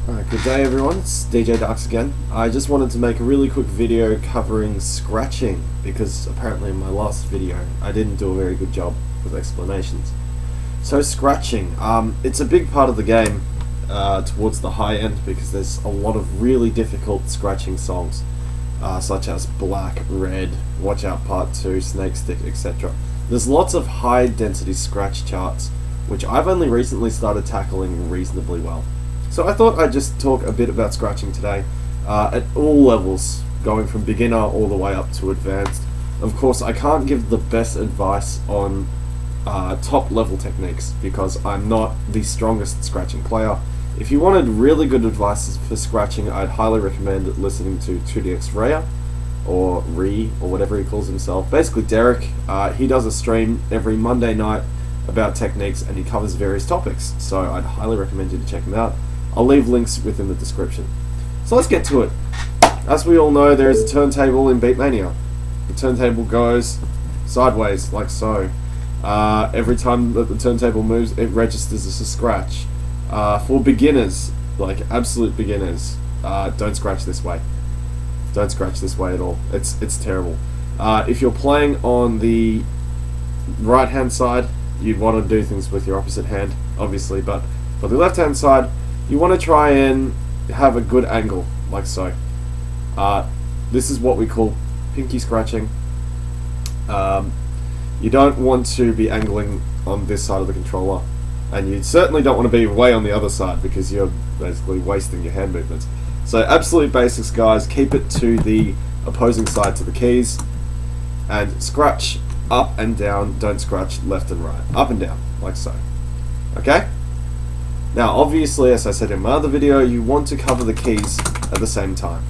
Good day everyone, it's DJ DARQs again. I just wanted to make a really quick video covering scratching because apparently in my last video I didn't do a very good job with explanations. So scratching, it's a big part of the game towards the high end because there's a lot of really difficult scratching songs such as Black, Red, Watch Out Part 2, Snake Stick, etc. There's lots of high density scratch charts which I've only recently started tackling reasonably well. So I thought I'd just talk a bit about scratching today at all levels, going from beginner all the way up to advanced. Of course, I can't give the best advice on top level techniques because I'm not the strongest scratching player. If you wanted really good advice for scratching, I'd highly recommend listening to IIDX or whatever he calls himself. Basically Derek, he does a stream every Monday night about techniques and he covers various topics, so I'd highly recommend you to check him out. I'll leave links within the description. So let's get to it. As we all know, there is a turntable in Beatmania. The turntable goes sideways, like so. Every time that the turntable moves, it registers as a scratch. For beginners, like absolute beginners, don't scratch this way. Don't scratch this way at all. It's terrible. If you're playing on the right hand side, you'd want to do things with your opposite hand, obviously, but for the left hand side, you want to try and have a good angle, like so. This is what we call pinky scratching. You don't want to be angling on this side of the controller, and you certainly don't want to be way on the other side because you're basically wasting your hand movements. So absolute basics, guys, keep it to the opposing side to the keys, and scratch up and down, don't scratch left and right. Up and down, like so. Okay? Now obviously, as I said in my other video, you want to cover the keys at the same time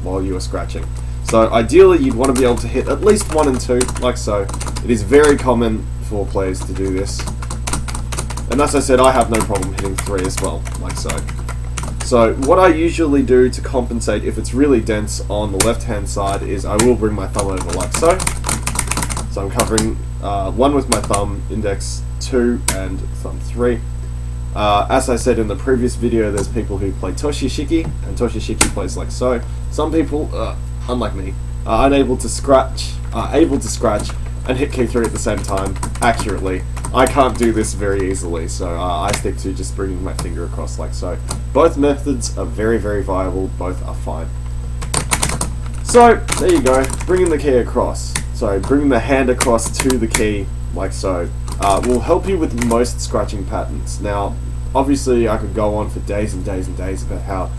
while you are scratching. So ideally you'd want to be able to hit at least 1 and 2, like so. It is very common for players to do this. And as I said, I have no problem hitting 3 as well, like so. So what I usually do to compensate if it's really dense on the left hand side is I will bring my thumb over like so. So I'm covering 1 with my thumb, index 2 and thumb 3. As I said in the previous video, there's people who play Toshishiki, and Toshishiki plays like so. Some people, unlike me, are able to scratch and hit key 3 at the same time, accurately. I can't do this very easily, so I stick to just bringing my finger across like so. Both methods are very, very viable, both are fine. So, there you go, bringing the key across. So, bringing the hand across to the key, like so, will help you with most scratching patterns. Now, obviously I could go on for days and days and days about how,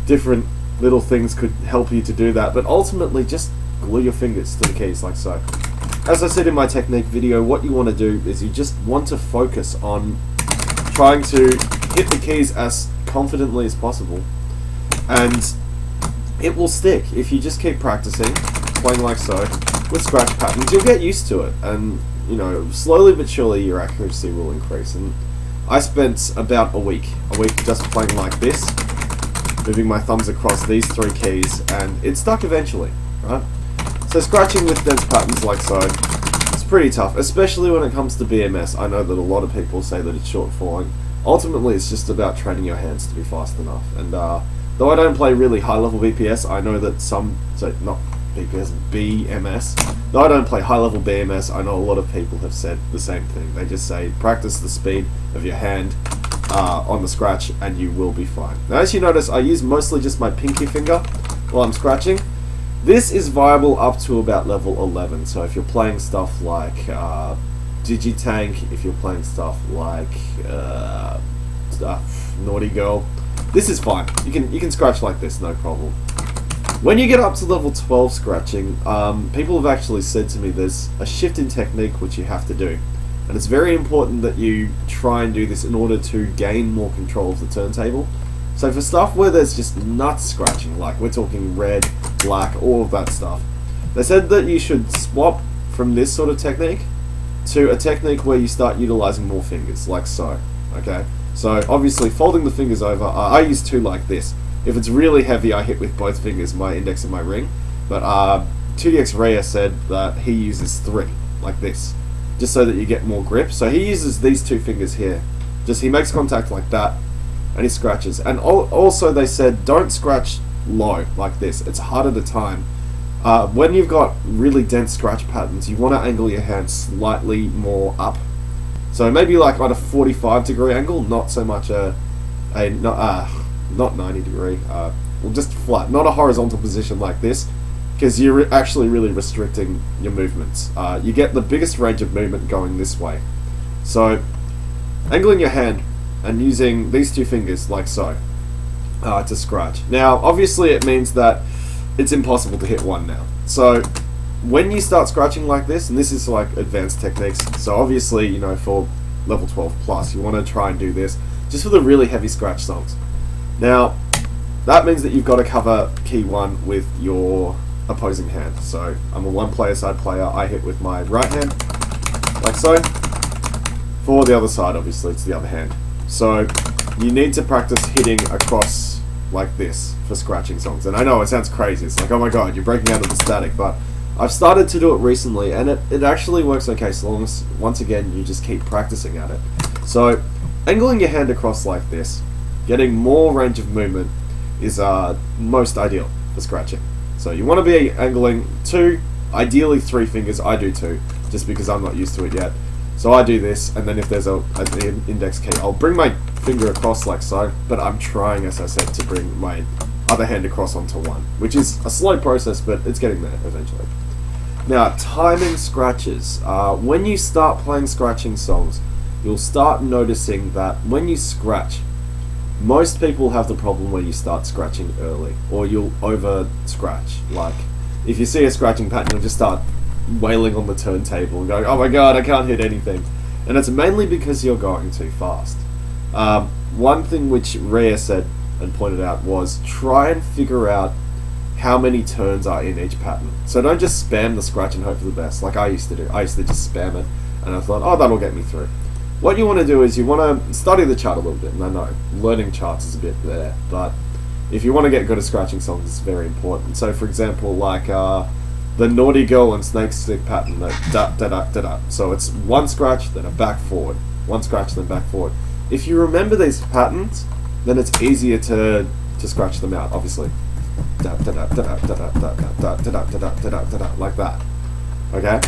different little things could help you to do that, but ultimately just glue your fingers to the keys like so. As I said in my technique video, what you want to do is you just want to focus on trying to hit the keys as confidently as possible, and it will stick. If you just keep practicing, playing like so, with scratch patterns, you'll get used to it, and slowly but surely your accuracy will increase. And I spent about a week just playing like this, moving my thumbs across these 3 keys, and it stuck eventually, right? So scratching with dense patterns like so, it's pretty tough, especially when it comes to BMS. I know that a lot of people say that it's short falling. Ultimately, it's just about training your hands to be fast enough. And though I don't play really high level BPS, I know that not BPS, BMS. Though I don't play high level BMS, I know a lot of people have said the same thing. They just say practice the speed of your hand on the scratch and you will be fine. Now as you notice, I use mostly just my pinky finger while I'm scratching. This is viable up to about level 11, so if you're playing stuff like Digitank, if you're playing stuff like Naughty Girl, this is fine. You can scratch like this, no problem. When you get up to level 12 scratching, people have actually said to me there's a shift in technique which you have to do. And it's very important that you try and do this in order to gain more control of the turntable. So for stuff where there's just nuts scratching, like we're talking red, black, all of that stuff, they said that you should swap from this sort of technique to a technique where you start utilizing more fingers, like so. Okay? So obviously folding the fingers over, I use 2 like this. If it's really heavy, I hit with both fingers, my index and my ring. But 2DX said that he uses 3, like this, just so that you get more grip. So he uses these 2 fingers here. He makes contact like that, any scratches. And also they said don't scratch low like this. It's harder to time. When you've got really dense scratch patterns, you want to angle your hand slightly more up. So maybe like on a 45-degree angle, not so much not 90 degree, well, just flat, not a horizontal position like this, because you're actually really restricting your movements. You get the biggest range of movement going this way. So angling your hand and using these two fingers like so to scratch. Now obviously it means that it's impossible to hit one now. So when you start scratching like this, and this is like advanced techniques, so obviously, you know, for level 12 plus, you want to try and do this just for the really heavy scratch songs. Now that means that you've got to cover key 1 with your opposing hand. So I'm a one-player side player, I hit with my right hand like so. For the other side, obviously it's the other hand. So you need to practice hitting across like this for scratching songs. And I know it sounds crazy, it's like, oh my god, you're breaking out of the static, but I've started to do it recently and it actually works okay, so long as, once again, you just keep practicing at it. So angling your hand across like this, getting more range of movement, is most ideal for scratching. So you want to be angling 2, ideally 3 fingers. I do 2, just because I'm not used to it yet. So I do this, and then if there's an index key, I'll bring my finger across like so, but I'm trying, as I said, to bring my other hand across onto 1, which is a slow process, but it's getting there eventually. Now, timing scratches. When you start playing scratching songs, you'll start noticing that when you scratch, most people have the problem where you start scratching early, or you'll over scratch. Like, if you see a scratching pattern, you'll just start wailing on the turntable and going, oh my god, I can't hit anything. And it's mainly because you're going too fast. One thing which Rhea said and pointed out was try and figure out how many turns are in each pattern. So don't just spam the scratch and hope for the best, like I used to do. I used to just spam it, and I thought, oh, that'll get me through. What you want to do is you want to study the chart a little bit, and I know learning charts is a bit there, but if you want to get good at scratching songs, it's very important. So for example, like the Naughty Girl and Snake Stick pattern, da da da da da. So it's one scratch, then a back forward, one scratch, then back forward. If you remember these patterns, then it's easier to scratch them out, obviously. Da da da da da da da da da da da da da like that. Okay?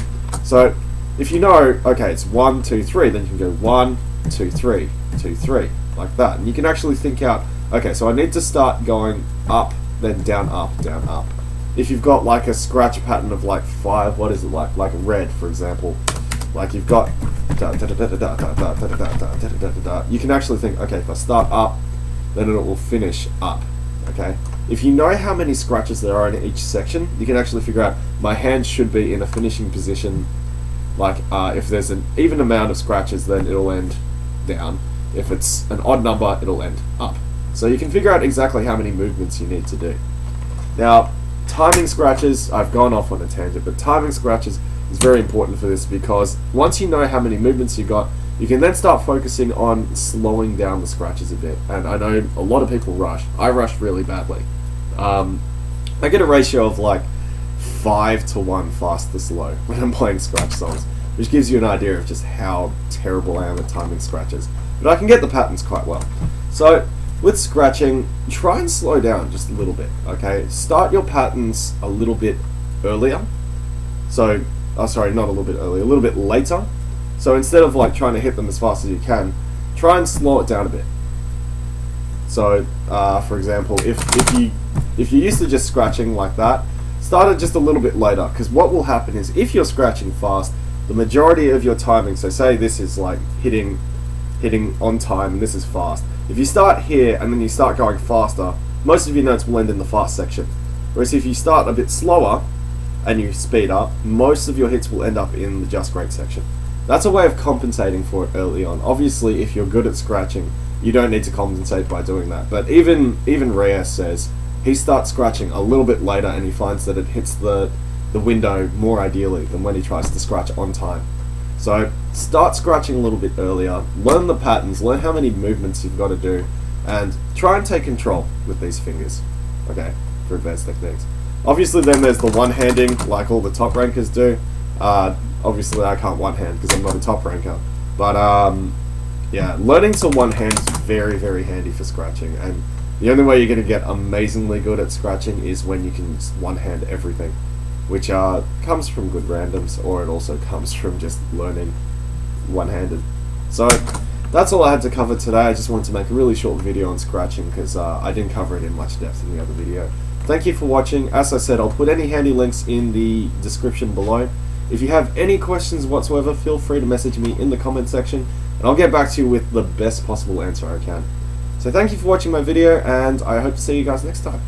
So if you know, okay, it's 1, 2, 3, then you can go 1, 2, 3, 2, 3, like that. And you can actually think out, okay, so I need to start going up, then down, up, down, up. If you've got like a scratch pattern of like 5, what is it like? Like red, for example. Like you've got you can actually think, okay, if I start up, then it will finish up. Okay? If you know how many scratches there are in each section, you can actually figure out my hand should be in a finishing position. Like if there's an even amount of scratches, then it'll end down. If it's an odd number, it'll end up. So you can figure out exactly how many movements you need to do. Now, timing scratches, I've gone off on a tangent, but timing scratches is very important for this because once you know how many movements you got, you can then start focusing on slowing down the scratches a bit. And I know a lot of people rush. I rush really badly. I get a ratio of like 5 to 1 fast to slow when I'm playing scratch songs, which gives you an idea of just how terrible I am at timing scratches. But I can get the patterns quite well. So with scratching, try and slow down just a little bit, okay? Start your patterns a little bit earlier. So, sorry, not a little bit earlier, a little bit later. So instead of like trying to hit them as fast as you can, try and slow it down a bit. So, for example, if you're used to just scratching like that, start it just a little bit later, because what will happen is if you're scratching fast, the majority of your timing, so say this is like hitting on time and this is fast. If you start here and then you start going faster, most of your notes will end in the fast section. Whereas if you start a bit slower and you speed up, most of your hits will end up in the just great section. That's a way of compensating for it early on. Obviously, if you're good at scratching, you don't need to compensate by doing that. But even Reyes says he starts scratching a little bit later and he finds that it hits the window more ideally than when he tries to scratch on time. So start scratching a little bit earlier, learn the patterns, learn how many movements you've got to do, and try and take control with these fingers, okay, for advanced techniques. Obviously then there's the one-handing, like all the top rankers do. Obviously I can't one-hand because I'm not a top ranker, but yeah, learning to one-hand is very, very handy for scratching, and the only way you're going to get amazingly good at scratching is when you can one-hand everything, which comes from good randoms, or it also comes from just learning one-handed. So that's all I had to cover today. I just wanted to make a really short video on scratching because I didn't cover it in much depth in the other video. Thank you for watching. As I said, I'll put any handy links in the description below. If you have any questions whatsoever, feel free to message me in the comment section, and I'll get back to you with the best possible answer I can. So thank you for watching my video, and I hope to see you guys next time.